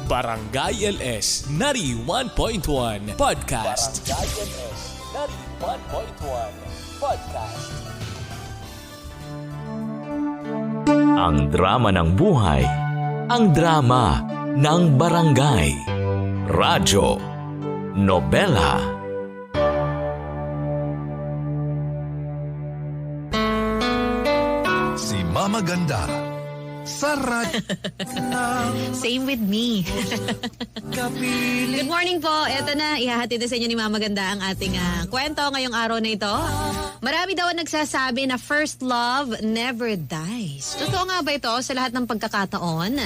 Barangay LS 91.1 Podcast. Barangay LS 91.1 Podcast. Ang drama ng buhay, ang drama ng barangay. Radyo, nobela. Si Mama Ganda sa Same with me. Good morning po. Eto na, ihahatid na sa inyo ni Mama Ganda ang ating kwento ngayong araw na ito. Marami daw ang nagsasabi na first love never dies. Totoo nga ba ito sa lahat ng pagkakataon?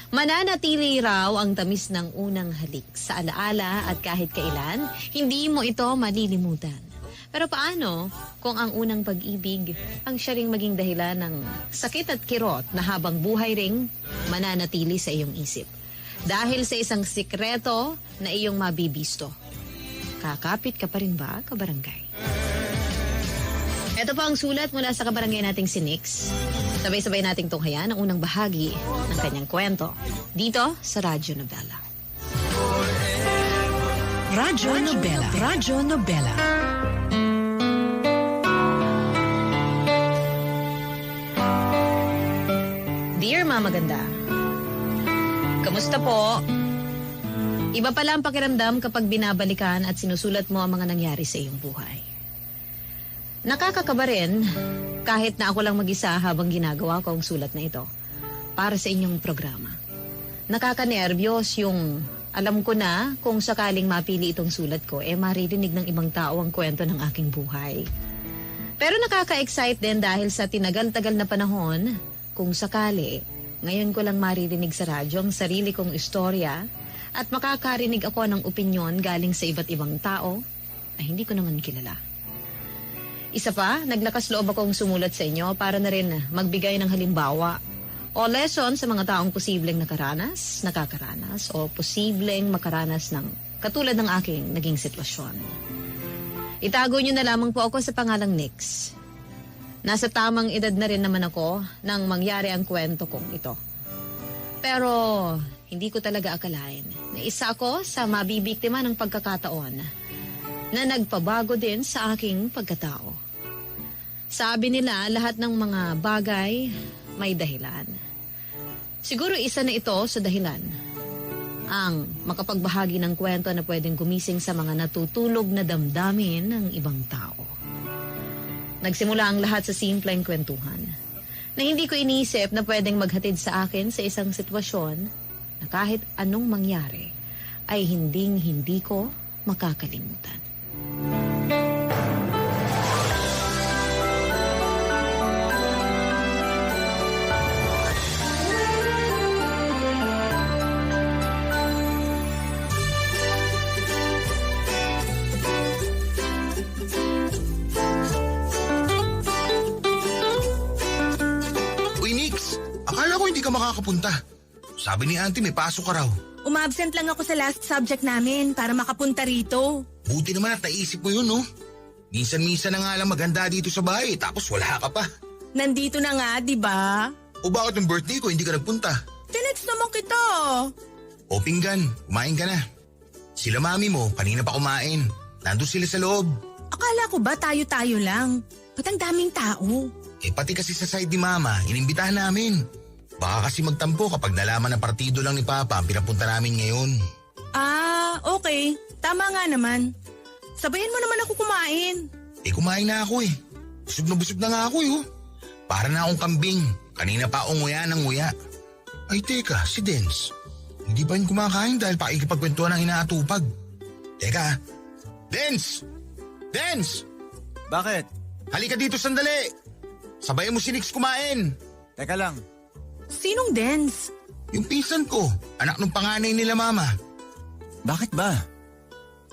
Mananatili raw ang tamis ng unang halik sa alaala at kahit kailan, hindi mo ito malilimutan. Pero paano kung ang unang pag-ibig ang siya ring maging dahilan ng sakit at kirot na habang buhay ring mananatili sa iyong isip? Dahil sa isang sikreto na iyong mabibisto. Kakapit ka pa rin ba, kabarangay? Ito po ang sulat mula sa kabarangay nating si Nix. Sabay-sabay nating tunghayan ang unang bahagi ng kanyang kwento. Dito sa Radyo Nobela. Radyo Nobela. Radyo Nobela. Dear Mama Ganda, kamusta po? Iba pala ang pakiramdam kapag binabalikan at sinusulat mo ang mga nangyari sa iyong buhay. Nakakakaba rin kahit na ako lang mag-isa habang ginagawa ko ang sulat na ito para sa inyong programa. Nakakanerbiyos yung alam ko na kung sakaling mapili itong sulat ko, maririnig ng ibang tao ang kwento ng aking buhay. Pero nakaka-excite din dahil sa tinagal-tagal na panahon, kung sakali, ngayon ko lang maririnig sa radyo ang sarili kong istorya at makakarinig ako ng opinyon galing sa iba't ibang tao na hindi ko naman kilala. Isa pa, naglakas loob akong sumulat sa inyo para na rin magbigay ng halimbawa o lesson sa mga taong posibleng nakakaranas o posibleng makaranas ng katulad ng aking naging sitwasyon. Itago niyo na lamang po ako sa pangalang Nix. Nasa tamang edad na rin naman ako nang mangyari ang kwento kong ito. Pero hindi ko talaga akalain na isa ako sa mabibiktima ng pagkakataon na nagpabago din sa aking pagkatao. Sabi nila lahat ng mga bagay may dahilan. Siguro isa na ito sa dahilan. Ang makapagbahagi ng kwento na pwedeng gumising sa mga natutulog na damdamin ng ibang tao. Nagsimula ang lahat sa simpleng kwentuhan na hindi ko inisip na pwedeng maghatid sa akin sa isang sitwasyon na kahit anong mangyari ay hindi ko makakalimutan. Hindi ka makakapunta. Sabi ni auntie may pasok ka raw. Umabsent lang ako sa last subject namin para makapunta rito. Buti naman at naisip mo yun, no? Minsan-minsan na nga lang maganda dito sa bahay tapos wala ka pa. Nandito na nga, di ba? O bakit yung birthday ko hindi ka nagpunta? Tinext naman kita. O pinggan, kumain ka na. Sila mami mo, kanina pa kumain. Nandun sila sa loob. Akala ko ba tayo-tayo lang? Ba't ang daming tao? Pati kasi sa side ni mama, inimbitahan namin. Baka kasi magtampo kapag nalaman na partido lang ni Papa ang pinapunta namin ngayon. Okay. Tama nga naman. Sabayan mo naman ako kumain. Kumain na ako eh. Busog na nga ako eh. Para na akong kambing. Kanina pa akong nguya ng nguya. Ay teka, si Dens. Hindi ba yun kumakain dahil pakikipagkwentuhan ng inaatupag? Teka, Dens! Dens! Bakit? Halika dito sandali! Sabayan mo si Nix kumain. Teka lang. Sinong Dens? Yung pinsan ko, anak ng panganay nila mama. Bakit ba?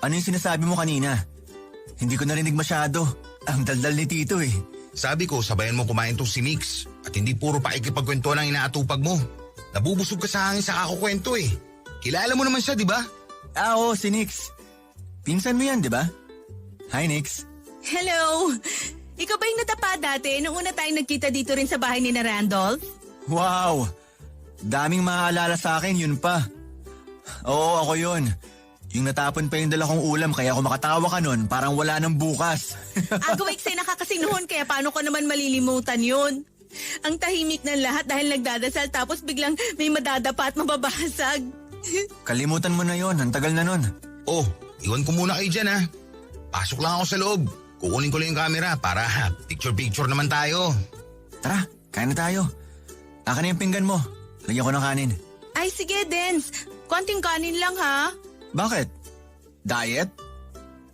Ano yung sinasabi mo kanina? Hindi ko narinig masyado. Ang daldal ni Tito eh. Sabi ko, sabayan mo kumain tong si Nix at hindi puro pakikipagkwentuhan ng inaatupag mo. Nabubusog ka sa hangin sa kakukwento eh. Kilala mo naman siya, di ba? Oo, si Nix. Pinsan mo yan, di ba? Hi, Nix. Hello! Ikaw ba yung natapa dati nung una tayong nagkita dito rin sa bahay ni na Randolph? Wow! Daming maaalala sa akin, yun pa. Oo, ako yun. Yung natapon pa yung dala kong ulam kaya ako makatawa ka nun, parang wala nang bukas. Agaw eksena ka kasi noon, kaya paano ko naman malilimutan yun? Ang tahimik ng lahat dahil nagdadasal tapos biglang may madadapa at mababasag. Kalimutan mo na yon, ang tagal na nun. Oh, iwan ko muna kayo dyan ha. Pasok lang ako sa loob. Kukunin ko lang yung camera para picture-picture naman tayo. Tara, kain na tayo. Akin na yung pinggan mo. Lagyan ko ng kanin. Ay sige, Dens. Konting kanin lang ha. Bakit? Diet?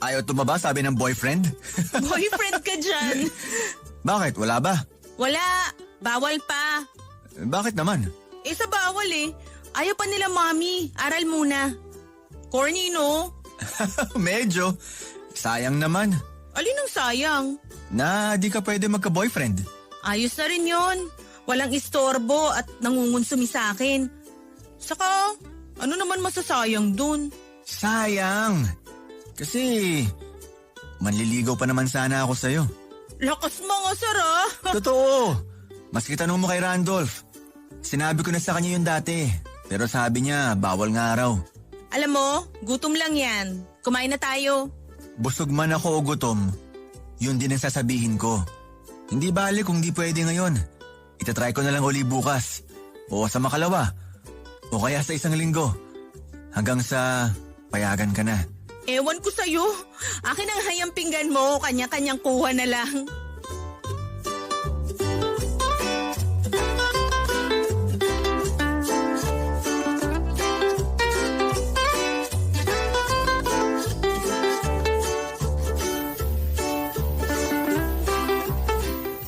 Ayaw tumaba sabi ng boyfriend? Boyfriend ka dyan. Bakit? Wala ba? Wala. Bawal pa. Bakit naman? Sa bawal eh. Ayaw pa nila mami. Aral muna. Corny no? Medyo. Sayang naman. Alin ang sayang? Na di ka pwede magka-boyfriend. Ayos na rin yon. Walang istorbo at nangungunsumi sa akin. Saka, ano naman masasayang dun? Sayang. Kasi manliligaw pa naman sana ako sa'yo. Lakas mga sara. Totoo. Maski tanong mo kay Randolph. Sinabi ko na sa kanya yun dati. Pero sabi niya, bawal nga raw. Alam mo, gutom lang yan. Kumain na tayo. Busog man ako o gutom, yun din ang sasabihin ko. Hindi bali kung di pwede ngayon. Itatry ko na lang uli bukas. O sa makalawa. O kaya sa isang linggo. Hanggang sa payagan ka na. Ewan ko sa'yo. Akin ang hayang pinggan mo. Kanya-kanyang kuha na lang.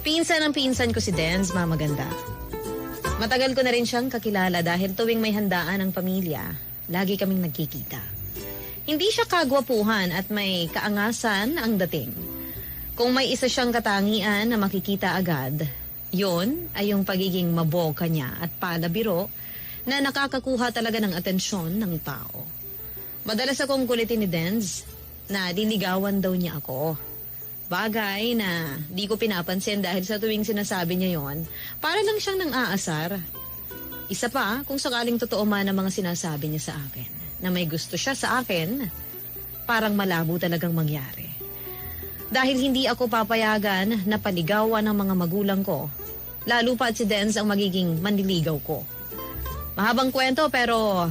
Pinsan ang pinsan ko si Dens, Mama Ganda. Matagal ko na rin siyang kakilala dahil tuwing may handaan ng pamilya, lagi kaming nagkikita. Hindi siya kagwapuhan at may kaangasan ang dating. Kung may isa siyang katangian na makikita agad, yon ay yung pagiging maboka niya at palabiro na nakakakuha talaga ng atensyon ng tao. Madalas akong kulitin ni Dens na dinigawan daw niya ako. Bagay na di ko pinapansin dahil sa tuwing sinasabi niya yon, para lang siyang nang-aasar. Isa pa, kung sakaling totoo man ang mga sinasabi niya sa akin, na may gusto siya sa akin, parang malabo talagang mangyari. Dahil hindi ako papayagan na paligawan ng mga magulang ko, lalo pa at si Dens ang magiging manliligaw ko. Mahabang kwento pero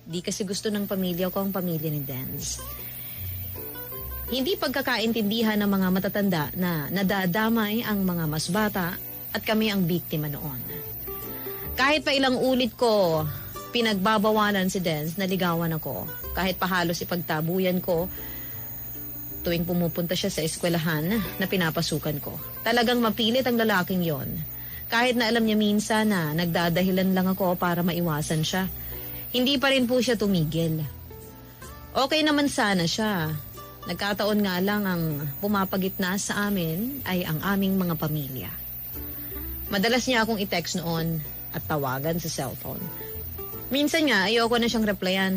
di kasi gusto ng pamilya ko ang pamilya ni Dens. Hindi pagkakaintindihan ng mga matatanda na nadadamay ang mga mas bata at kami ang biktima noon. Kahit pa ilang ulit ko pinagbabawalan si Dens na ligawan ako, kahit pa halos ipagtabuyan ko tuwing pumupunta siya sa eskwelahan na pinapasukan ko. Talagang mapilit ang lalaking yon. Kahit na alam niya minsan na nagdadahilan lang ako para maiwasan siya, hindi pa rin po siya tumigil. Okay naman sana siya. Nagkataon nga lang ang pumapagitna sa amin ay ang aming mga pamilya. Madalas niya akong i-text noon at tawagan sa cellphone. Minsan nga ayoko na siyang replyan.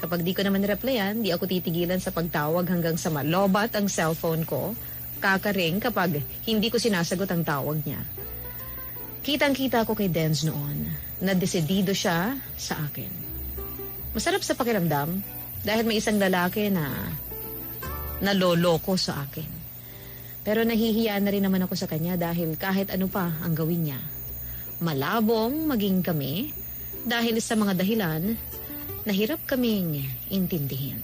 Kapag di ko naman replyan, di ako titigilan sa pagtawag hanggang sa malobat ang cellphone ko, kakaring kapag hindi ko sinasagot ang tawag niya. Kitang-kita ko kay Dens noon na desidido siya sa akin. Masarap sa pakiramdam dahil may isang lalaki na naloloko sa akin. Pero nahihiya na rin naman ako sa kanya dahil kahit ano pa ang gawin niya. Malabong maging kami dahil sa mga dahilan na hirap kaming intindihin.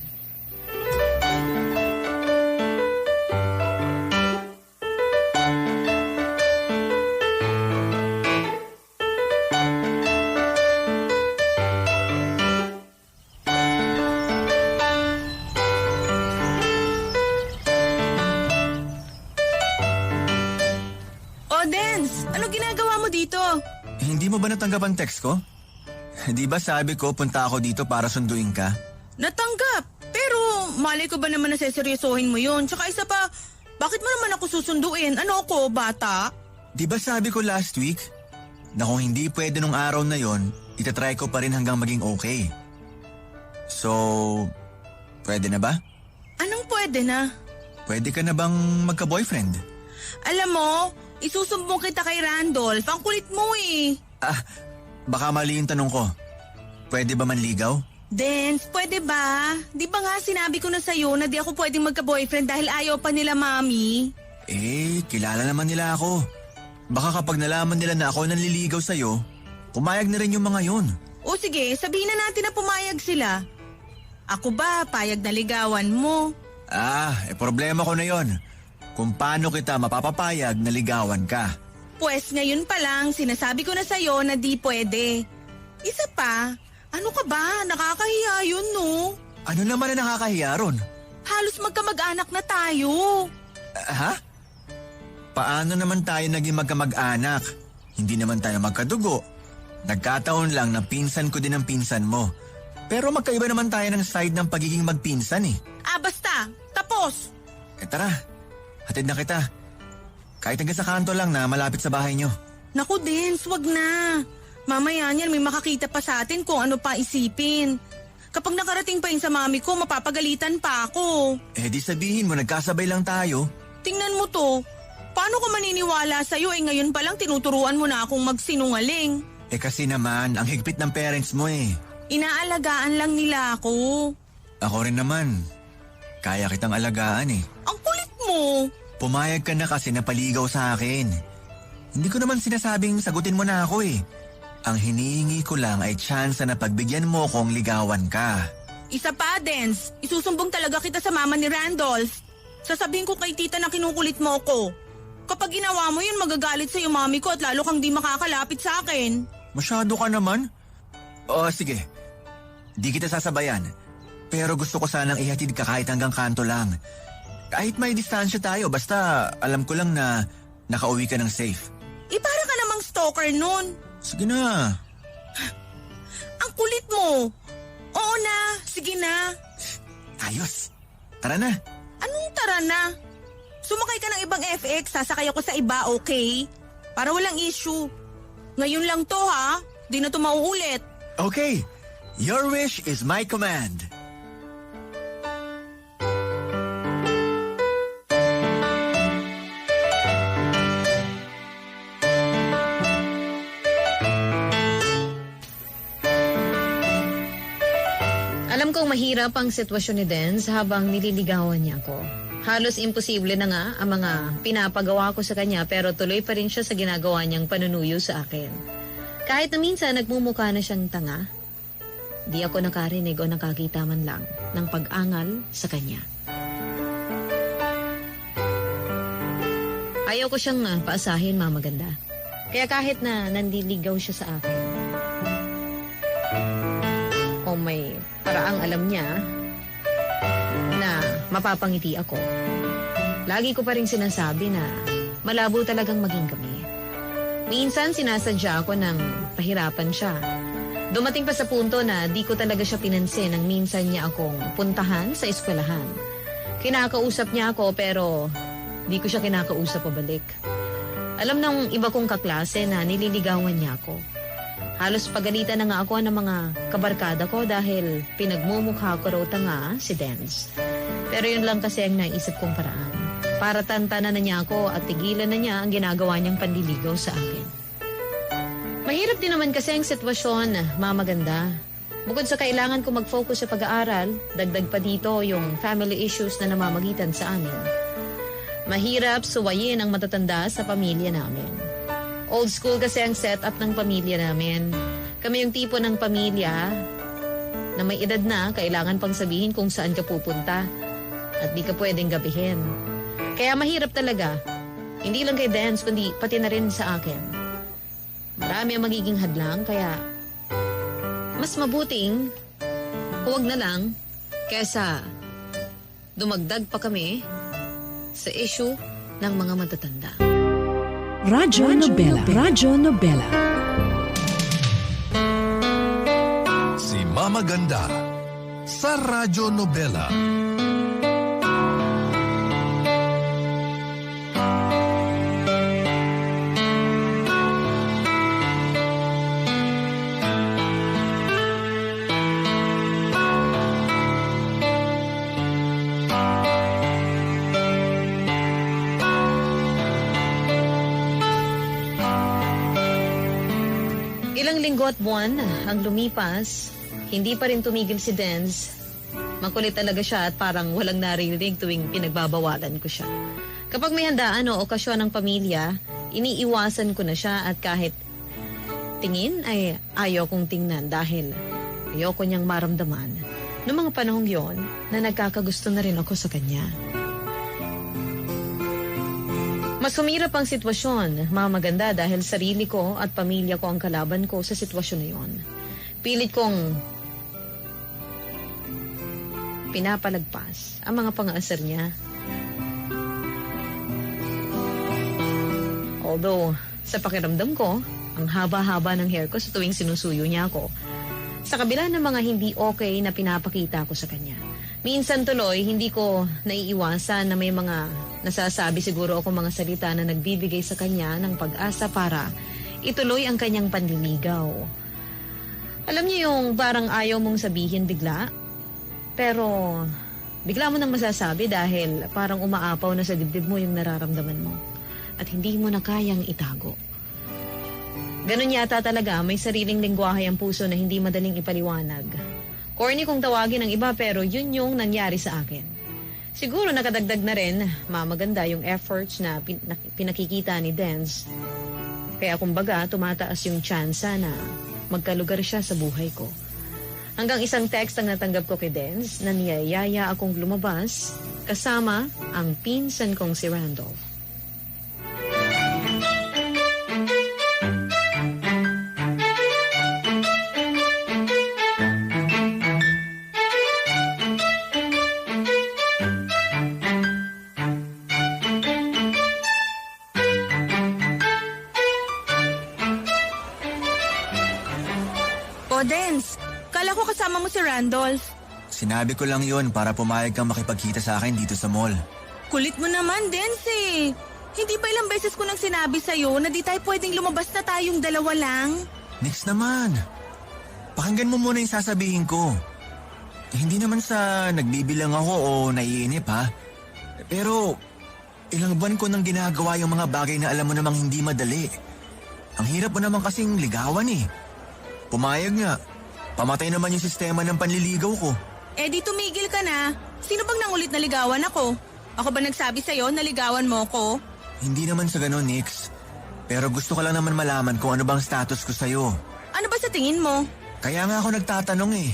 Hindi mo ba natanggap ang text ko? Di ba sabi ko punta ako dito para sunduin ka? Natanggap. Pero malay ko ba naman na seseryosohin mo yun? Tsaka isa pa, bakit mo naman ako susunduin? Ano ako, bata? Di ba sabi ko last week na kung hindi pwede nung araw na yon, itatry ko pa rin hanggang maging okay. So, pwede na ba? Anong pwede na? Pwede ka na bang magka-boyfriend? Alam mo, isusumbong kita kay Randolph. Ang kulit mo eh. Baka mali yung tanong ko. Pwede ba manligaw? Dance, pwede ba? Di ba nga sinabi ko na sa'yo na di ako pwedeng magka-boyfriend dahil ayaw pa nila mami? Kilala naman nila ako. Baka kapag nalaman nila na ako nanliligaw sa'yo, pumayag na rin yung mga yun. O sige, sabihin na natin na pumayag sila. Ako ba, payag na ligawan mo? Problema ko na yon. Kung paano kita mapapapayag na ligawan ka. Pwes ngayon pa lang, sinasabi ko na sa'yo na di pwede. Isa pa, ano ka ba? Nakakahiya yun, no? Ano naman na nakakahiya ron? Halos magkamag-anak na tayo. Ha? Paano naman tayo naging magkamag-anak? Hindi naman tayo magkadugo. Nagkataon lang na pinsan ko din ang pinsan mo. Pero magkaiba naman tayo ng side ng pagiging magpinsan eh. Basta, tapos. Tara, hatid na kita. Kahit hanggang sa kanto lang na malapit sa bahay nyo. Naku, Dance, wag na. Mamaya niyan may makakita pa sa atin kung ano pa isipin. Kapag nakarating pa yun sa mami ko, mapapagalitan pa ako. Di sabihin mo, nagkasabay lang tayo. Tingnan mo to. Paano ko maniniwala sa'yo ngayon pa lang tinuturuan mo na akong magsinungaling? Kasi naman, ang higpit ng parents mo eh. Inaalagaan lang nila ako. Ako rin naman. Kaya kitang alagaan eh. Ang kulit mo. Pumayag ka na kasi napaligaw sa akin. Hindi ko naman sinasabing sagutin mo na ako eh. Ang hinihingi ko lang ay tsansa na pagbigyan mo kong ligawan ka. Isa pa, Dance. Isusumbong talaga kita sa mama ni Randolph. Sasabihin ko kay tita na kinukulit mo ko. Kapag ginawa mo yun, magagalit sa'yo mami ko at lalo kang di makakalapit sa akin. Masyado ka naman. Sige. Di kita sasabayan. Pero gusto ko sanang ihatid ka kahit hanggang kanto lang. Kahit may distansya tayo, basta alam ko lang na nakauwi ka ng safe. Para ka namang stalker nun. Sige na. Ang kulit mo. Oo na, sige na. Ayos. Tara na. Anong tara na? Sumakay ka ng ibang FX, sasakay ako sa iba, okay? Para walang issue. Ngayon lang to ha, di na to mauulit. Okay. Your wish is my command. Alam kong mahirap ang sitwasyon ni Dance habang nililigawan niya ako. Halos imposible na nga ang mga pinapagawa ko sa kanya pero tuloy pa rin siya sa ginagawa niyang panunuyo sa akin. Kahit na minsan nagmumukha na siyang tanga, di ako nakarinig o nakakita man lang ng pag-angal sa kanya. Ayaw ko siyang paasahin, Mama Ganda. Kaya kahit na nandiligaw siya sa akin, o may paraang alam niya na mapapangiti ako, lagi ko pa rin sinasabi na malabo talagang maging kami. Minsan sinasadya ako ng pahirapan siya. Dumating pa sa punto na di ko talaga siya pinansin nang minsan niya akong puntahan sa eskwelahan. Kinakausap niya ako pero di ko siya kinakausap pabalik. Alam ng iba kong kaklase na nililigawan niya ako. Halos pagalitan na nga ako ng mga kabarkada ko dahil pinagmumukha ko raw tanga si Dance. Pero yun lang kasi ang naisip kong paraan. Para tantanan na niya ako at tigilan na niya ang ginagawa niyang panliligaw sa akin. Mahirap din naman kasi ang sitwasyon, Mama Ganda. Bukod sa kailangan ko mag-focus sa pag-aaral, dagdag pa dito yung family issues na namamagitan sa amin. Mahirap suwayin ang matatanda sa pamilya namin. Old school kasi ang setup ng pamilya namin. Kami yung tipo ng pamilya na may edad na, kailangan pang sabihin kung saan ka pupunta at di ka pwedeng gabihin. Kaya mahirap talaga. Hindi lang kay Dance, kundi pati na rin sa akin. Marami ang magiging hadlang, kaya mas mabuting huwag na lang kesa dumagdag pa kami sa issue ng mga matatanda. Radyo Nobela. Radyo Nobela. Si Mama Ganda sa Radyo Nobela. Ilang linggo at buwan ang lumipas Hindi pa rin tumigil si Denz. Makulit talaga siya at parang walang naririnig tuwing pinagbabawalan ko siya. Kapag may handaan o okasyon ng pamilya, iniiwasan ko na siya at kahit tingin ay ayaw kong tingnan dahil ayaw ko niyang maramdaman noong mga panahong yon na nagkakagusto na rin ako sa kanya. Mas humirap ang sitwasyon, mga maganda, dahil sarili ko at pamilya ko ang kalaban ko sa sitwasyon na yon. Pilit kong pinapalagpas ang mga pang-aasar niya. Although, sa pakiramdam ko, ang haba-haba ng hair ko sa tuwing sinusuyo niya ako, sa kabila ng mga hindi okay na pinapakita ko sa kanya. Minsan tuloy, hindi ko naiiwasan na may mga nasasabi siguro ako mga salita na nagbibigay sa kanya ng pag-asa para ituloy ang kanyang panliligaw. Alam niyo yung parang ayaw mong sabihin bigla, pero bigla mo nang masasabi dahil parang umaapaw na sa dibdib mo yung nararamdaman mo at hindi mo na kayang itago. Ganun yata talaga, may sariling lengguwahe ang puso na hindi madaling ipaliwanag. Corny kung tawagin ng iba pero yun yung nangyari sa akin. Siguro nakadagdag na rin, mamaganda yung efforts na pinakikita ni Denz. Kaya kumbaga tumataas yung tsansa na magkalugar siya sa buhay ko. Hanggang isang text ang natanggap ko kay Denz na niyayaya akong lumabas kasama ang pinsan kong si Randolph. O Denz, kala ko kasama mo si Randolph. Sinabi ko lang yon para pumayag kang makipagkita sa akin dito sa mall. Kulit mo naman, Denz eh. Hindi ba ilang beses ko nang sinabi sa'yo na di tayo pwedeng lumabas na tayong dalawa lang? Nix naman. Pakinggan mo muna yung sasabihin ko. Hindi naman sa nagbibilang ako o naiinip ha. Pero ilang buwan ko nang ginagawa yung mga bagay na alam mo namang hindi madali. Ang hirap mo naman kasing ligawan eh. Pumayag nga. Pamatay naman yung sistema ng panliligaw ko. Eh di tumigil ka na. Sino bang nangulit na ligawan ako? Ako ba nagsabi sa'yo na ligawan mo ko? Hindi naman sa ganun, Nix. Pero gusto ko lang naman malaman kung ano bang status ko sa'yo. Ano ba sa tingin mo? Kaya nga ako nagtatanong eh.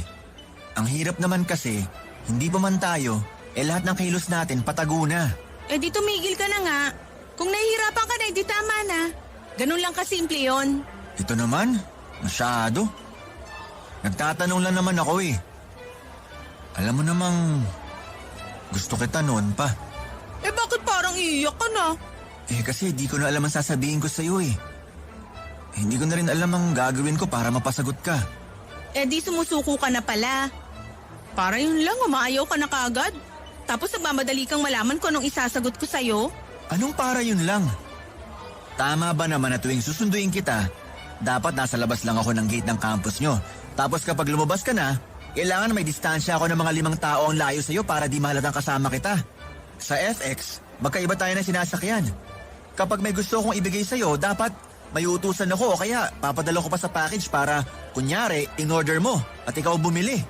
Ang hirap naman kasi, hindi pa man tayo, lahat ng kilos natin patago na. Eh di tumigil ka na nga. Kung nahihirapan ka na, di tama na. Ganun lang kasimple yon. Ito naman, masyado. Nagtatanong lang naman ako eh. Alam mo namang, gusto kita noon pa. Eh bakit parang iiyak ka na? Eh kasi di ko na alam ang sasabihin ko sa'yo eh. Hindi ko na rin alam ang gagawin ko para mapasagot ka. Eh di sumusuko ka na pala. Para yun lang, umaayaw ka na kaagad. Tapos nagmamadali kang malaman kung anong isasagot ko sa'yo. Anong para yun lang? Tama ba naman na tuwing susunduin kita, dapat nasa labas lang ako ng gate ng campus nyo. Tapos kapag lumabas ka na, kailangan may distansya ako ng mga 5 tao ang layo sa'yo para di mahalatang kasama kita. Sa FX, magkaiba tayo ng sinasakyan. Kapag may gusto akong ibigay sa'yo, dapat may utusan ako o kaya papadala ko pa sa package para, kunyari, in-order mo at ikaw bumili.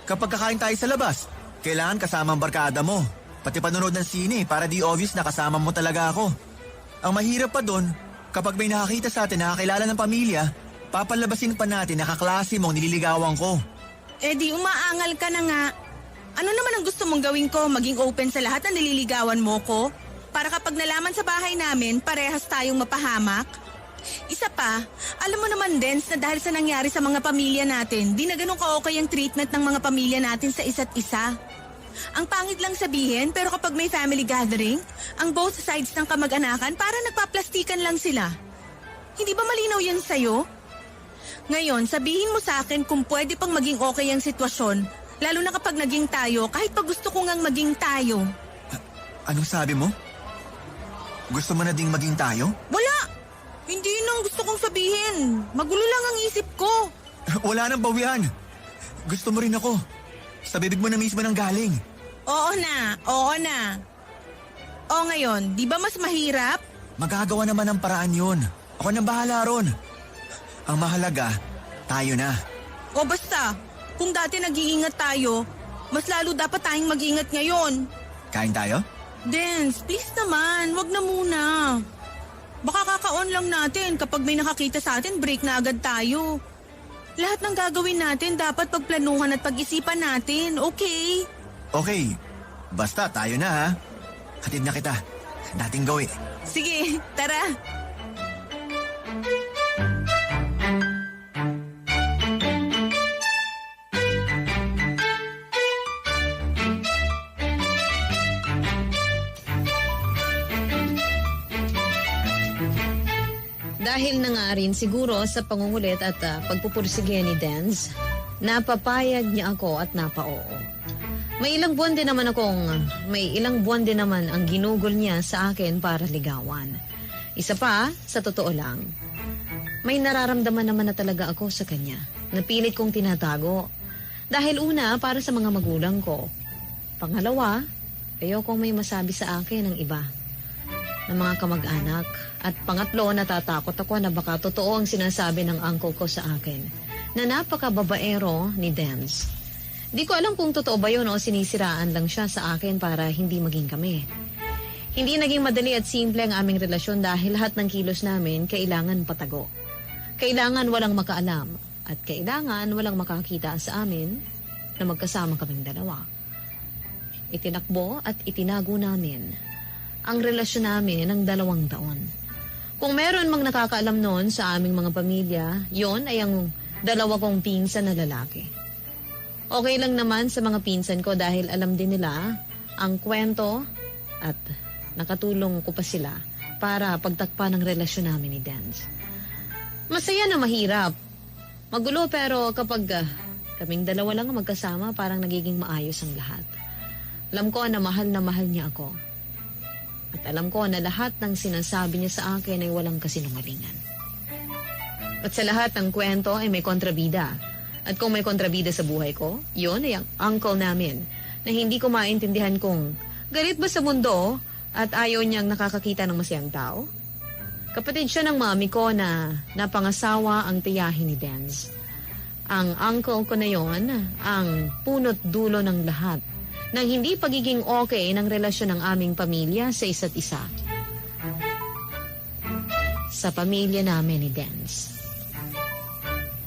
Kapag kakain tayo sa labas, kailangan kasama ang barkada mo. Pati panonood ng sine para di obvious na kasama mo talaga ako. Ang mahirap pa doon, kapag may nakakita sa atin nakakilala ng pamilya, papalabasin pa natin na kaklase mong nililigawan ko. Eh di umaangal ka na nga. Ano naman ang gusto mong gawin ko? Maging open sa lahat ng nililigawan mo ko? Para kapag nalaman sa bahay namin, parehas tayong mapahamak? Isa pa, alam mo naman, Denz, na dahil sa nangyari sa mga pamilya natin, di na ganun ka-okay ang treatment ng mga pamilya natin sa isa't isa. Ang pangit lang sabihin, pero kapag may family gathering, ang both sides ng kamag-anakan para nagpaplastikan lang sila. Hindi ba malinaw yan sa'yo? Ngayon, sabihin mo sa akin kung pwede pang maging okay ang sitwasyon, lalo na kapag naging tayo, kahit pa gusto ko ngang maging tayo. Anong sabi mo? Gusto mo na ding maging tayo? Wala! Hindi yun ang gusto kong sabihin. Magulo lang ang isip ko. Wala nang bawian. Gusto mo rin ako. Sa bibig mo na mismo nang galing. Oo na, oo na. O ngayon, di ba mas mahirap? Magagawa naman ng paraan yun. Ako nang bahala ron. Ang mahalaga, tayo na. O basta, Kung dati nag-iingat tayo, mas lalo dapat tayong mag-ingat ngayon. Kain tayo? Dance, please naman, wag na muna. Baka kaka-on lang natin kapag may nakakita sa atin, break na agad tayo. Lahat ng gagawin natin dapat pagplanuhan at pag-isipan natin, okay? Okay, basta tayo na ha. Hatid na kita. Dating gawin. Sige, tara. Dahil na nga rin siguro sa pangungulit at pagpupursige ni Dance, napapayag niya ako at napaoo. May ilang buwan din naman ang ginugol niya sa akin para ligawan. Isa pa, sa totoo lang, may nararamdaman naman na talaga ako sa kanya. Napilit kong tinatago. Dahil una, para sa mga magulang ko. Pangalawa, ayokong may masabi sa akin ng iba, ng mga kamag-anak. At pangatlo, natatakot ako na baka totoo ang sinasabi ng uncle ko sa akin, na napakababaero ni Dance. Di ko alam kung totoo ba yun o sinisiraan lang siya sa akin para hindi maging kami. Hindi naging madali at simple ang aming relasyon dahil lahat ng kilos namin kailangan patago. Kailangan walang makaalam at kailangan walang makakita sa amin na magkasama kaming dalawa. Itinakbo at itinago namin ang relasyon namin ng 2 taon. Kung meron mang nakakaalam noon sa aming mga pamilya, yon ay ang 2 kong pinsan na lalaki. Okay lang naman sa mga pinsan ko dahil alam din nila ang kwento at nakatulong ko pa sila para pagtakpan ng relasyon namin ni Dance. Masaya na mahirap. Magulo pero kapag kaming 2 lang magkasama, parang nagiging maayos ang lahat. Alam ko na mahal niya ako. At alam ko na lahat ng sinasabi niya sa akin ay walang kasinungalingan. At sa lahat ng kwento ay may kontrabida. At kung may kontrabida sa buhay ko, yun ay ang uncle namin na hindi ko maintindihan kung galit ba sa mundo at ayaw niyang nakakakita ng masayang tao. Kapatid siya ng mami ko na napangasawa ang tiyahin ni Dance. Ang uncle ko na yon ang punot dulo ng lahat ng hindi pagiging okay ng relasyon ng aming pamilya sa isa't isa. Sa pamilya namin ni Dance.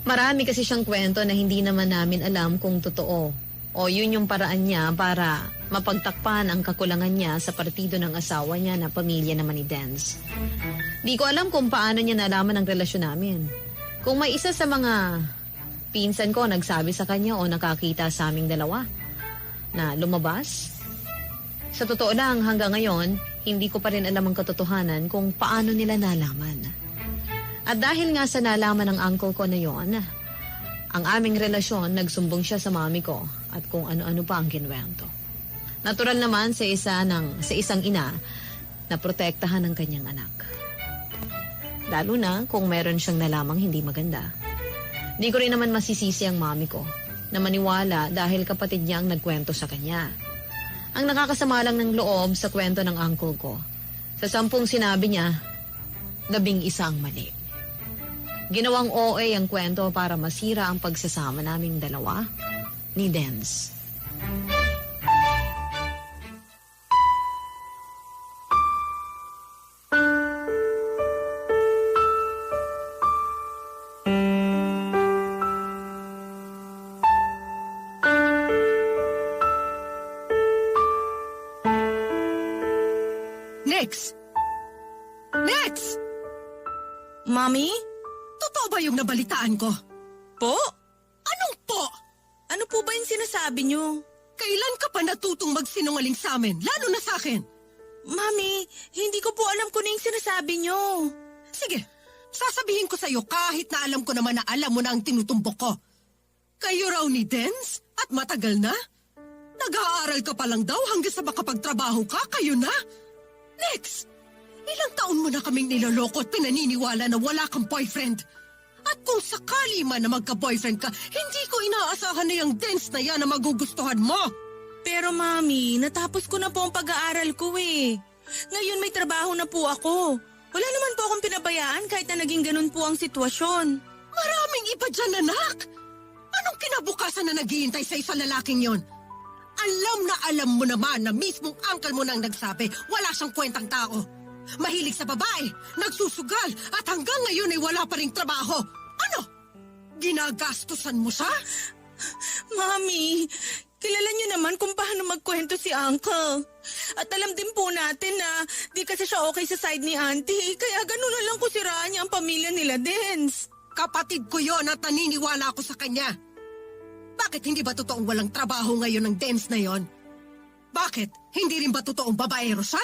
Marami kasi siyang kwento na hindi naman namin alam kung totoo o yun yung paraan niya para mapagtakpan ang kakulangan niya sa partido ng asawa niya na pamilya naman ni Dance. Di ko alam kung paano niya nalaman ang relasyon namin. Kung may isa sa mga pinsan ko nagsabi sa kanya o nakakita sa aming dalawa na lumabas, sa totoo lang hanggang ngayon, hindi ko pa rin alam ang katotohanan kung paano nila nalaman. At dahil nga sa nalaman ng uncle ko na yon, ang aming relasyon, nagsumbong siya sa mami ko at kung ano-ano pa ang kinwento. Natural naman sa isang ina na protektahan ang kanyang anak. Lalo na kung meron siyang nalamang hindi maganda. Di ko rin naman masisisi ang mami ko na maniwala dahil kapatid niya ang nagkwento sa kanya. Ang nakakasama lang ng loob sa kwento ng uncle ko, sa 10 sinabi niya, 11 ang mali. Ginawang OA ang kwento para masira ang pagsasama naming dalawa ni Dance. Next! Mommy? Totoo ba yung nabalitaan ko? Po? Anong po? Ano po ba yung sinasabi niyo? Kailan ka pa natutong magsinungaling sa amin, lalo na sa akin? Mami, hindi ko po alam kung ano yung sinasabi niyo. Sige, sasabihin ko sa'yo kahit na alam ko naman na alam mo na ang tinutumbok ko. Kayo raw ni Dance at matagal na? Nag-aaral ka pa lang daw hanggang sa makapagtrabaho ka, kayo na? Next! Ilang taon mo na kaming niloloko at pinaniniwala na wala kang boyfriend. At kung sakali man na magka-boyfriend ka, hindi ko inaasahan na yung Dance na yan na magugustuhan mo. Pero Mami, natapos ko na po ang pag-aaral ko eh. Ngayon may trabaho na po ako. Wala naman po akong pinabayaan kahit na naging ganun po ang sitwasyon. Maraming iba dyan, anak. Anong kinabukasan na naghihintay sa isang lalaking yon? Alam mo naman na mismong uncle mo nang nagsabi, wala siyang kwentang tao. Mahilig sa babae, nagsusugal, at hanggang ngayon ay wala pa ring trabaho. Ano? Ginagastusan mo siya? Mami, kilala niyo naman kung paano magkwento si Uncle. At alam din po natin na di kasi siya okay sa side ni Auntie, kaya ganun na lang kusiraan niya ang pamilya nila, Dens. Kapatid ko yon at naniniwala ako sa kanya. Bakit hindi ba totoong walang trabaho ngayon ng Dens na yon? Bakit? Hindi rin ba totoong babaero siya?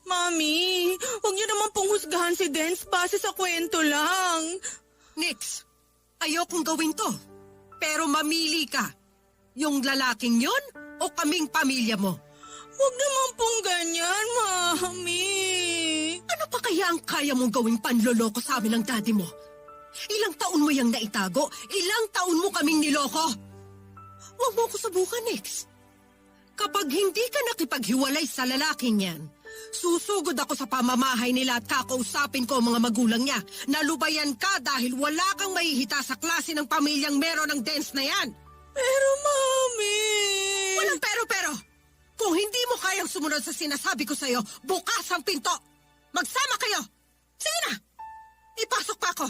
Mami, huwag niyo naman pong husgahan si Dens base sa kwento lang. Nix, ayokong gawin to. Pero mamili ka. Yung lalaking yon o kaming pamilya mo? Huwag naman pong ganyan, Mami. Ano pa kaya ang kaya mong gawing panloloko sa amin ng daddy mo? Ilang taon mo yung naitago? Ilang taon mo kaming niloko? Huwag mo ko subukan, Nix. Kapag hindi ka nakipaghiwalay sa lalaking yan, susugod ako sa pamamahay nila at kakausapin ko ang mga magulang niya. Nalubayan ka dahil wala kang mahihita sa klase ng pamilyang meron ng Dens na yan. Pero, Mami... Walang pero. Kung hindi mo kayang sumunod sa sinasabi ko sa'yo, bukas ang pinto. Magsama kayo. Sige na. Ipasok pa ako.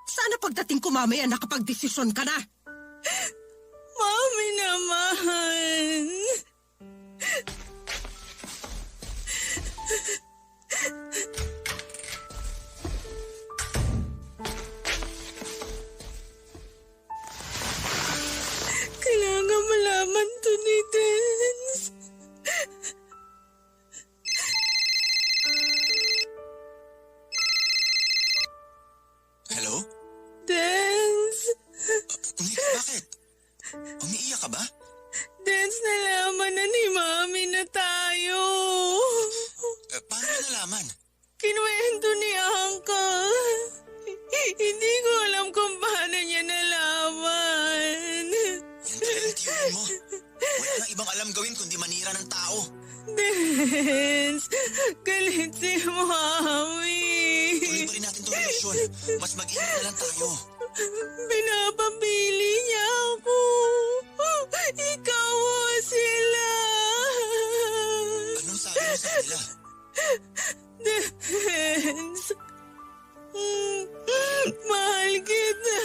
Sana pagdating ko mamaya nakapag-desisyon ka na. Mami naman. Kailangan malaman to ni Dens. Hello? Dens. Nix, bakit? Umiiyak ka ba? Dens, nalaman na ni Mami na tayo. Paano mo nalaman? Kinuwento ni Uncle. Hindi ko alam kung paano niya nalaman. Yan talaga ang tiyuhin mo. Wala nang ibang alam gawin kundi manira ng tao. Dens, galit si Mami. Tuloy pa rin natin itong relasyon. Mas mag-ingat na lang tayo. Pinapapili niya ako. Ikaw o sila. Anong sabi mo sa kanila? Dens, mahal kita.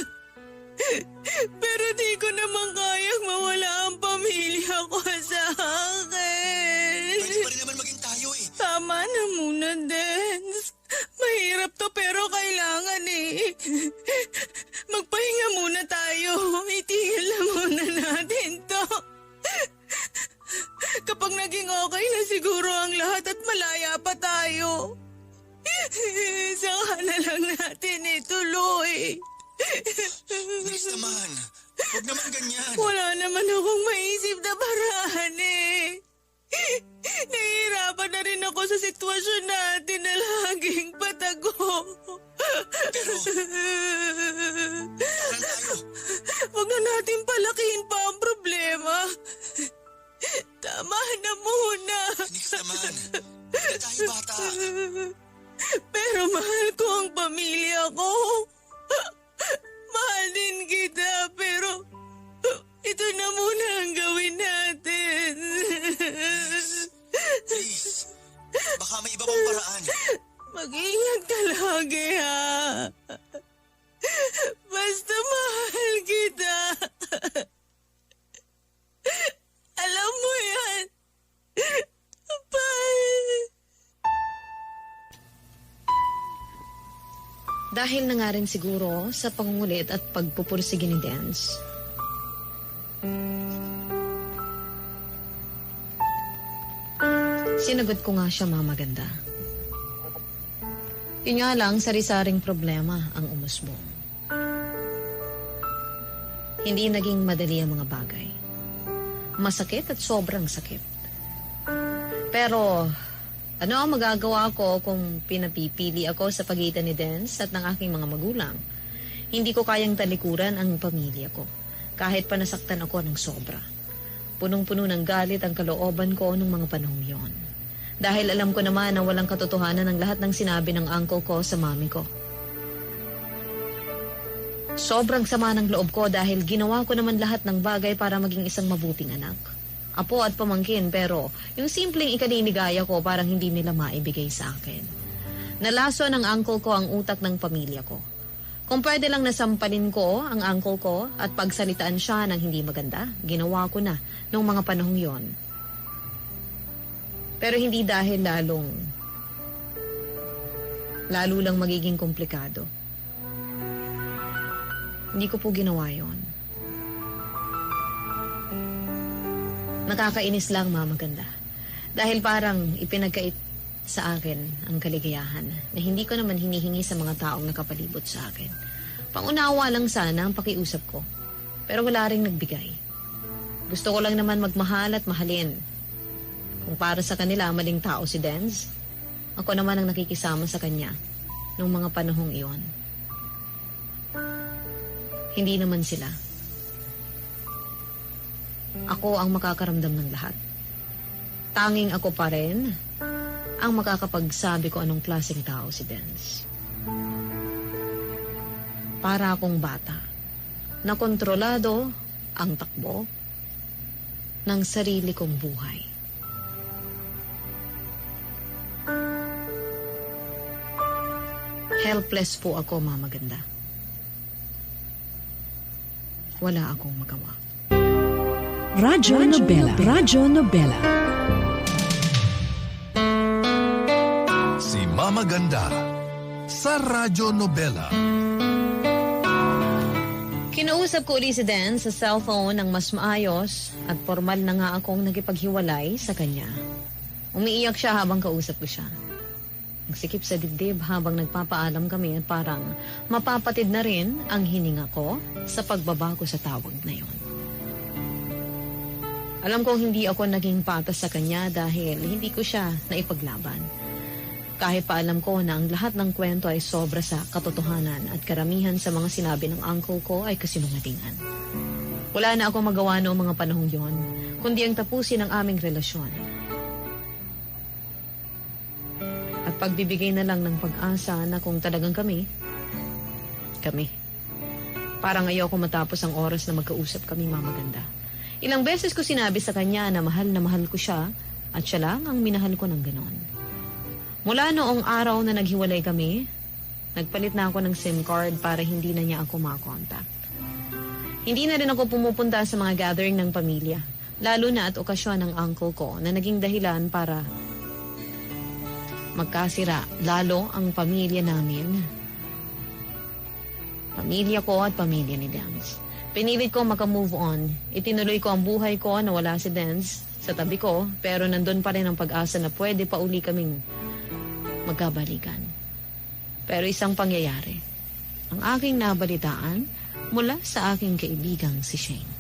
Pero di ko naman kayang mawala ang pamilya ko sa akin. Pwede pa rin naman maging tayo eh. Tama na muna, Dens. Mahirap to pero kailangan eh. Magpahinga muna tayo. Itigil na muna natin to. Kapag naging okay na siguro ang lahat at malaya pa tayo, saka na lang natin ituloy. Nix naman. Huwag naman ganyan. Wala naman akong maisip na paraan eh. Nahihirapan na rin ako sa sitwasyon natin na laging patago. Pero, parang tayo. Huwag na natin palakihin pa ang problema. Tama na muna. Nix naman. Hindi tayo bata. Pero mahal ko ang pamilya ko. Mahal din kita, pero ito na muna ang gawin natin. Please. Baka may iba pang paraan. Mag-ingat ka lagi, ha? Basta mahal kita. Alam mo yan. Bye. Dahil na nga rin siguro sa pangungulit at pagpupursige ni Dens, sinagot ko nga siya, Mama Ganda. Yun nga lang, sari-saring problema ang umusbong. Hindi naging madali ang mga bagay. Masakit at sobrang sakit. Pero ano ang magagawa ko kung pinapipili ako sa pagitan ni Dens at ng aking mga magulang? Hindi ko kayang talikuran ang pamilya ko, kahit pa nasaktan ako ng sobra. Punong-puno ng galit ang kalooban ko nung mga panahong yon. Dahil alam ko naman na walang katotohanan ng lahat ng sinabi ng uncle ko sa mami ko. Sobrang sama ng loob ko dahil ginawa ko naman lahat ng bagay para maging isang mabuting anak. Apo at pamangkin, pero yung simpleng ikaninigaya ko parang hindi nila maibigay sa akin. Nalaso ng uncle ko ang utak ng pamilya ko. Kung pwede lang nasampalin ko ang uncle ko at pagsalitaan siya ng hindi maganda, ginawa ko na noong mga panahong yon. Pero hindi dahil lalo lang magiging komplikado. Hindi ko po ginawa yon. Nakakainis lang, Mama Ganda. Dahil parang ipinagkait sa akin ang kaligayahan na hindi ko naman hinihingi sa mga taong nakapalibot sa akin. Pangunawa lang sana ang pakiusap ko. Pero wala ring nagbigay. Gusto ko lang naman magmahal at mahalin. Kung para sa kanila maling tao si Denz, ako naman ang nakikisama sa kanya noong mga panahong iyon. Hindi naman sila. Ako ang makakaramdam ng lahat. Tanging ako pa rin ang makakapagsabi ko anong klaseng tao si Denz. Para akong bata na kontrolado ang takbo ng sarili kong buhay. Helpless po ako, Mama Ganda. Wala akong magawa. Radyo Nobela. Radyo Nobela. Si Mama Ganda sa Radyo Nobela. Kinausap ko ulit si Dan sa cellphone ng mas maayos at formal na nga akong nagipaghiwalay sa kanya. Umiiyak siya habang kausap ko siya. Nagsikip sa dibdib habang nagpapaalam kami at parang mapapatid na rin ang hininga ko sa pagbabago sa tawag na yon. Alam kong hindi ako naging patas sa kanya dahil hindi ko siya naipaglaban. Kahit pa alam ko na ang lahat ng kwento ay sobra sa katotohanan at karamihan sa mga sinabi ng uncle ko ay kasinungalingan. Wala na akong magawa noong mga panahong yon, kundi ang tapusin ang aming relasyon. At pagbibigay na lang ng pag-asa na kung talagang kami. Parang ayoko matapos ang oras na magkausap kami, Mama Ganda. Ilang beses ko sinabi sa kanya na mahal ko siya at siya lang ang minahal ko ng ganon. Mula noong araw na naghiwalay kami, nagpalit na ako ng SIM card para hindi na niya ako makontak. Hindi na rin ako pumupunta sa mga gathering ng pamilya, lalo na at okasyon ng uncle ko na naging dahilan para magkasira lalo ang pamilya namin. Pamilya ko at pamilya ni Denz. Pinilit ko makamove on. Itinuloy ko ang buhay ko na wala si Denz sa tabi ko, pero nandun pa rin ang pag-asa na pwede pa uli kaming magkabalikan. Pero isang pangyayari, ang aking nabalitaan mula sa aking kaibigang si Shane.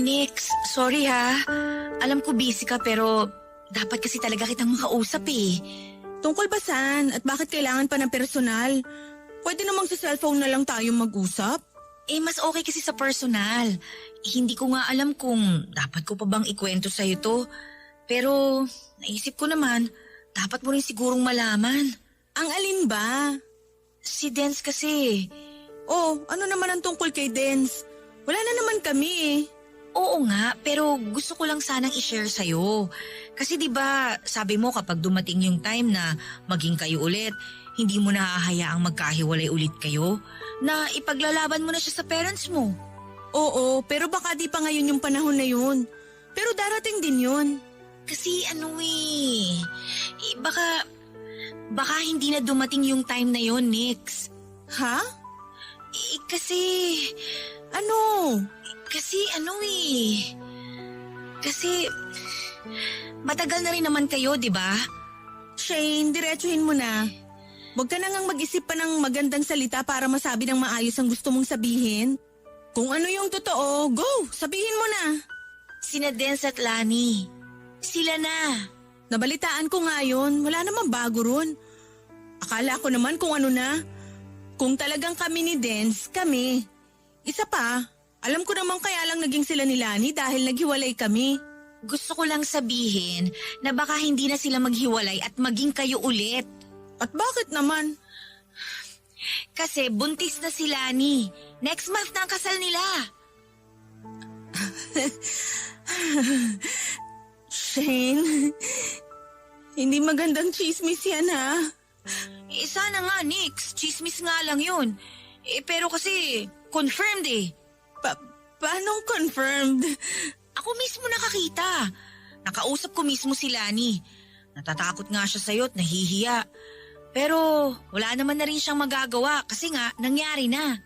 Nix, sorry ha. Alam ko busy ka pero dapat kasi talaga kitang makausap eh. Tungkol ba saan at bakit kailangan pa ng personal? Pwede namang sa cellphone na lang tayo mag-usap? Eh mas okay kasi sa personal. Hindi ko nga alam kung dapat ko pa bang ikwento sa'yo to. Pero naisip ko naman, dapat mo rin sigurong malaman. Ang alin ba? Si Denz kasi. Oh, ano naman ang tungkol kay Denz? Wala na naman kami eh. Oo nga, pero gusto ko lang sanang i-share sa'yo. Kasi 'di ba, sabi mo kapag dumating yung time na maging kayo ulit, hindi mo na hahayaang magkahiwalay ulit kayo, na ipaglalaban mo na siya sa parents mo. Oo, pero baka di pa ngayon yung panahon na yun. Pero darating din yun. Kasi baka hindi na dumating yung time na yun, Nix. Ha? Kasi matagal na rin naman kayo, di ba? Shane, diretsuhin mo na. Huwag ka na ngang mag-isip pa ng magandang salita para masabi ng maayos ang gusto mong sabihin. Kung ano yung totoo, go! Sabihin mo na. Sina Denz at Lani. Sila na. Nabalitaan ko nga yun. Wala namang bago ron. Akala ko naman kung ano na. Kung talagang kami ni Dens, kami. Isa pa, alam ko naman kaya lang naging sila ni Lani dahil naghiwalay kami. Gusto ko lang sabihin na baka hindi na sila maghiwalay at maging kayo ulit. At bakit naman? Kasi buntis na si Lani. Next month na ang kasal nila. Shane, hindi magandang chismis yan ha. Sana nga, Nix. Chismis nga lang yun. Pero kasi, confirmed eh. Paanong confirmed? Ako mismo nakakita. Nakausap ko mismo si Lani. Natatakot nga siya sa'yo at nahihiya. Pero wala naman na rin siyang magagawa kasi nga nangyari na.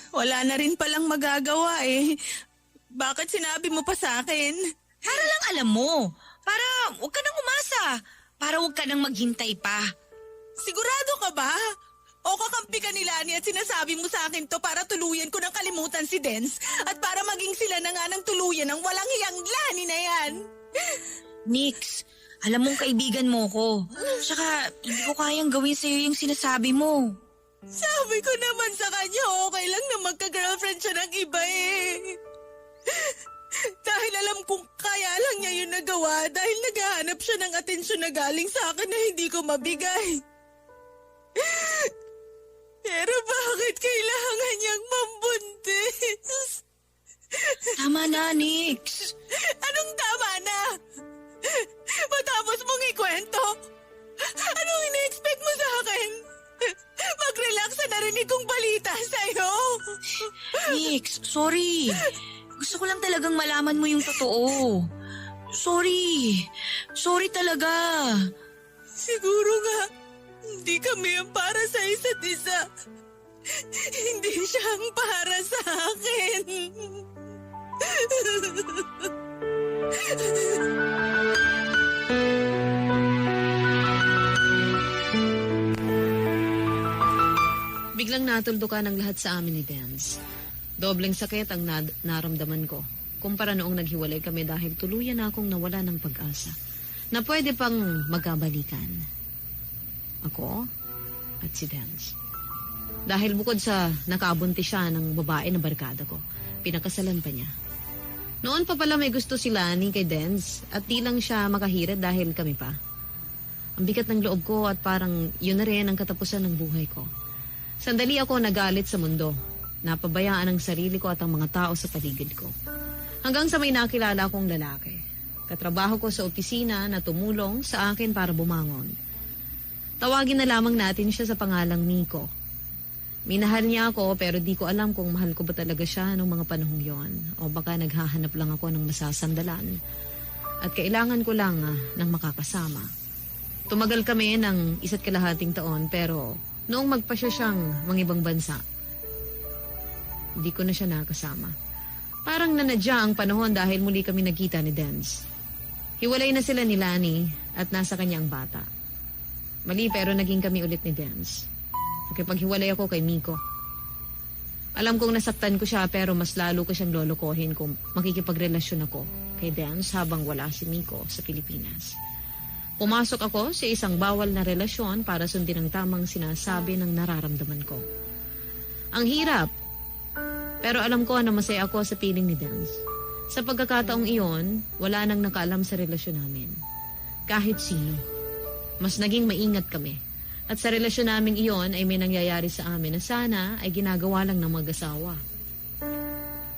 Wala na rin palang magagawa eh. Bakit sinabi mo pa sa akin? Para lang alam mo. Para huwag ka nang umasa. Para huwag ka nang maghintay pa. Sigurado ka ba? O kakampi ka ni Lani at sinasabi mo sa akin to para tuluyan ko ng kalimutan si Dens at para maging sila na nga ng tuluyan ng walang hiyang Lani na yan? Nix, alam mong kaibigan mo ko. Tsaka hindi ko kayang gawin sa'yo yung sinasabi mo. Sabi ko naman sa kanya okay lang na magka-girlfriend siya ng iba eh. Dahil alam kong kaya lang niya yung nagawa dahil naghahanap siya ng atensyon na galing sa akin na hindi ko mabigay. Pero bakit kailangan niyang mambuntis? Tama na, Nix. Anong tama na? Matapos mong ikwento? Anong ina-expect mo sa akin? Mag-relax sa narinig kong balita sa'yo. Nix, sorry. Gusto ko lang talagang malaman mo yung totoo. Sorry. Sorry talaga. Siguro nga, hindi kami ang para sa isa't isa. Hindi siya ang para sa akin. Biglang natuldukan ang lahat sa amin ni Dens. Dobleng sakit ang naramdaman ko. Kumpara noong naghiwalay kami dahil tuluyan na akong nawala ng pag-asa na pwede pang magkabalikan. Ako at si Dens. Dahil bukod sa nakabunti siya ng babae na barkada ko, pinakasalan pa niya. Noon pa pala may gusto si Lani kay Dens at di lang siya makahirit dahil kami pa. Ang bigat ng loob ko at parang yun na rin ang katapusan ng buhay ko. Sandali ako nagalit sa mundo. Napabayaan ang sarili ko at ang mga tao sa paligid ko. Hanggang sa may nakilala kong lalaki. Katrabaho ko sa opisina na tumulong sa akin para bumangon. Tawagin na lamang natin siya sa pangalang Miko. Minahal niya ako pero di ko alam kung mahal ko ba talaga siya noong mga panahong yon. O baka naghahanap lang ako ng masasandalan. At kailangan ko lang ng makakasama. Tumagal kami ng 1.5 taon pero noong magpasya siyang mangibang bansa, hindi ko na siya nakasama. Parang nanadya ang panahon dahil muli kami nagkita ni Dens. Hiwalay na sila ni Lani at nasa kanya ang bata. Mali pero naging kami ulit ni Dens. Nakipaghiwalay ako kay Miko. Alam kong nasaktan ko siya pero mas lalo ko siyang lolokohin kung makikipagrelasyon ako kay Dens habang wala si Miko sa Pilipinas. Pumasok ako sa isang bawal na relasyon para sundin ang tamang sinasabi ng nararamdaman ko. Ang hirap. Pero alam ko na masaya ako sa piling ni Dens. Sa pagkakataong iyon, wala nang nakaalam sa relasyon namin. Kahit sino. Mas naging maingat kami. At sa relasyon namin iyon ay may nangyayari sa amin na sana ay ginagawa lang ng mag-asawa.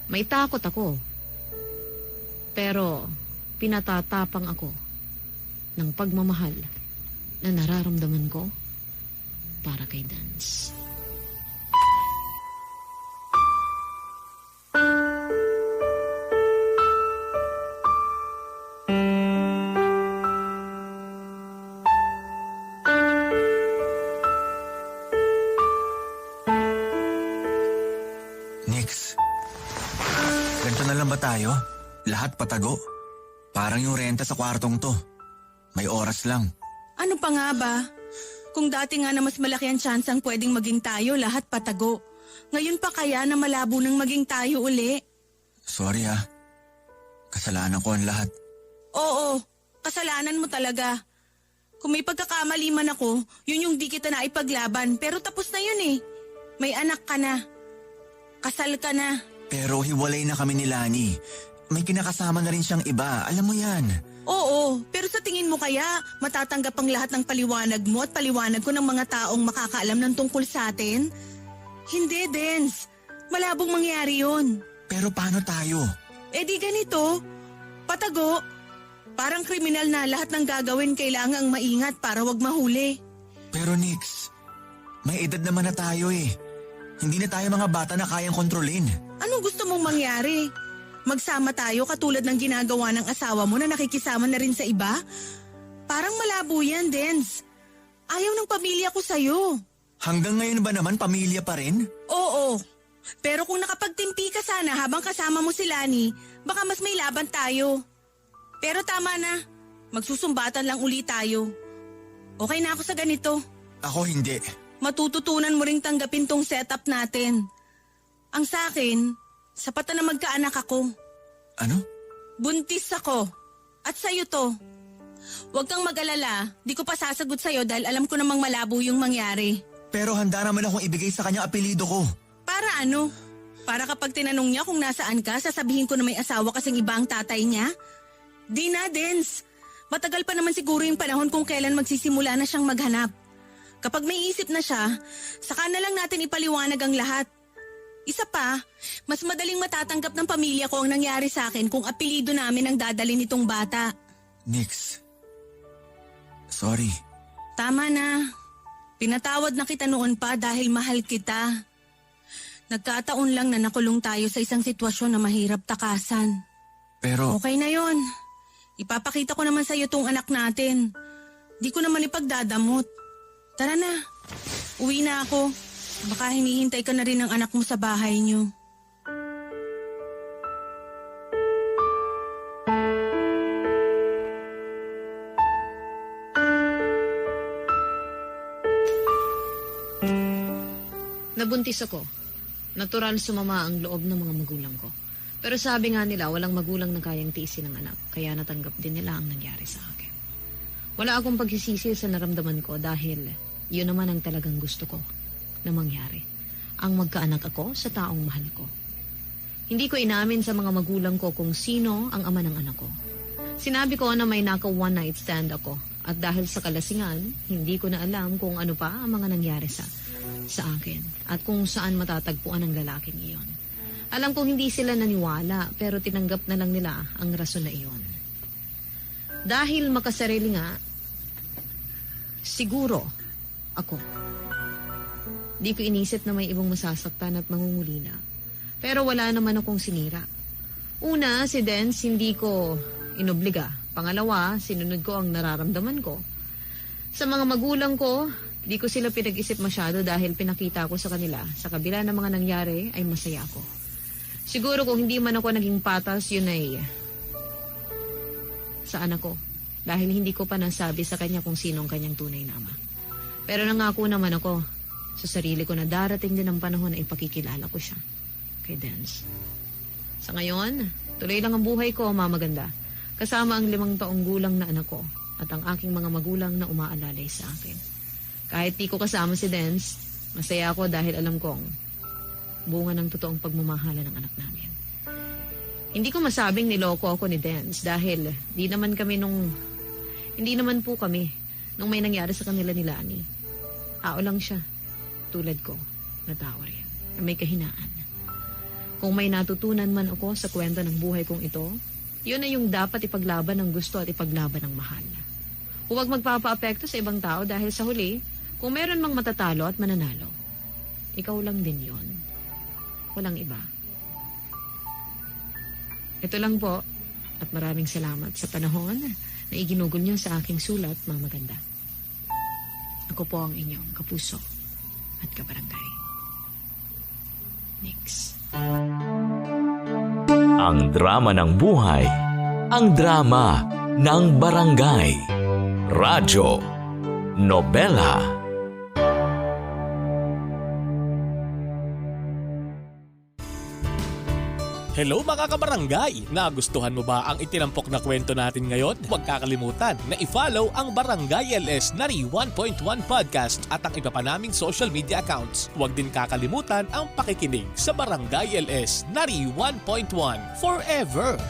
May takot ako. Pero pinatatapang ako ng pagmamahal na nararamdaman ko para kay Dens. Nix, ganito na lang ba tayo? Lahat patago? Parang yung renta sa kwartong to. May oras lang. Ano pa nga ba? Kung dati nga na mas malaki ang tsansang pwedeng maging tayo, lahat patago. Ngayon pa kaya na malabo nang maging tayo uli? Sorry ah. Kasalanan ko ang lahat. Oo, kasalanan mo talaga. Kung may pagkakamali man ako, yun yung di kita na ipaglaban. Pero tapos na yun eh. May anak ka na. Kasal ka na. Pero hiwalay na kami ni Lani. May kinakasama na rin siyang iba, alam mo yan. Oo, pero sa tingin mo kaya matatanggap ang lahat ng paliwanag mo at paliwanag ko ng mga taong makakaalam ng tungkol sa atin? Hindi, Dens. Malabong mangyari yun. Pero paano tayo? Eh di ganito. Patago. Parang kriminal na lahat ng gagawin kailangang maingat para wag mahuli. Pero Nix, may edad naman na tayo eh. Hindi na tayo mga bata na kayang kontrolin. Anong gusto mong mangyari? Magsama tayo katulad ng ginagawa ng asawa mo na nakikisama na rin sa iba? Parang malabo yan, Dens. Ayaw ng pamilya ko sa'yo. Hanggang ngayon ba naman pamilya pa rin? Oo. Pero kung nakapagtimpi ka sana habang kasama mo si Lani, baka mas may laban tayo. Pero tama na. Magsusumbatan lang uli tayo. Okay na ako sa ganito. Ako hindi. Matututunan mo ring tanggapin tong setup natin. Ang sa akin, sapat na magkaanak ako. Ano? Buntis ako. At sa'yo to. Huwag kang mag-alala. Di ko pa sasagot sa'yo dahil alam ko namang malabo yung mangyari. Pero handa naman akong ibigay sa kanyang apelido ko. Para ano? Para kapag tinanong niya kung nasaan ka, sasabihin ko na may asawa kasing iba ang tatay niya? Di na, Dens. Matagal pa naman siguro yung panahon kung kailan magsisimula na siyang maghanap. Kapag may isip na siya, saka na lang natin ipaliwanag ang lahat. Isa pa, mas madaling matatanggap ng pamilya ko ang nangyari sa akin kung apelido namin ang dadalhin nitong bata. Nix. Sorry. Tama na. Pinatawad na kita noon pa dahil mahal kita. Nagkataon lang na nakulong tayo sa isang sitwasyon na mahirap takasan. Pero... Okay na yon. Ipapakita ko naman sa iyo tong anak natin. Di ko naman ipagdadamot. Tara na. Uwi na ako. Baka hinihintay ka na rin ng anak mo sa bahay niyo. Nabuntis ako. Natural sumama ang loob ng mga magulang ko. Pero sabi nga nila, walang magulang na kayang tiisin ng anak, kaya natanggap din nila ang nangyari sa akin. Wala akong pagsisisi sa naramdaman ko dahil yun naman ang talagang gusto ko na mangyari. Ang magkaanak ako sa taong mahal ko. Hindi ko inamin sa mga magulang ko kung sino ang ama ng anak ko. Sinabi ko na may naka one night stand ako at dahil sa kalasingan, hindi ko na alam kung ano pa ang mga nangyari sa akin at kung saan matatagpuan ang lalaking iyon. Alam kong hindi sila naniwala pero tinanggap na lang nila ang rason na iyon. Dahil makasarili nga, siguro ako. Di ko inisip na may ibang masasaktan at mangungulina. Pero wala naman akong sinira. Una, si Dens hindi ko inobliga. Pangalawa, sinunod ko ang nararamdaman ko. Sa mga magulang ko, di ko sila pinag-isip masyado dahil pinakita ko sa kanila. Sa kabila ng mga nangyari ay masaya ako. Siguro kung hindi man ako naging patas, yun ay sa anak ko. Dahil hindi ko pa nasabi sa kanya kung sino ang kanyang tunay na ama. Pero nangako naman ako sa sarili ko na darating din ang panahon na ipakikilala ko siya kay Dens. Sa ngayon, tuloy lang ang buhay ko, mamaganda. Kasama ang 5 taong gulang na anak ko at ang aking mga magulang na umaalalay sa akin. Kahit di ko kasama si Dens, masaya ako dahil alam kong bunga ng totoong pagmamahala ng anak namin. Hindi ko masabing niloko ako ni Dens dahil hindi naman po kami nung may nangyari sa kanila ni Lani. Tao lang siya, tulad ko, na tao rin, na may kahinaan. Kung may natutunan man ako sa kwento ng buhay kong ito, yun na yung dapat ipaglaban ng gusto at ipaglaban ng mahal. Huwag magpapa-apekto sa ibang tao dahil sa huli, kung meron mang matatalo at mananalo, ikaw lang din yon. Walang iba. Ito lang po at maraming salamat sa panahon na iginugol niyo sa aking sulat, mamaganda. Ako po ang inyong kapuso at kabarangay. Nix. Ang drama ng buhay, ang drama ng barangay. Radyo Nobela. Hello mga kabarangay! Nagustuhan mo ba ang itinampok na kwento natin ngayon? Huwag kakalimutan na i-follow ang Barangay LS Nari 1.1 Podcast at ang iba pa naming social media accounts. Huwag din kakalimutan ang pakikinig sa Barangay LS Nari 1.1 Forever!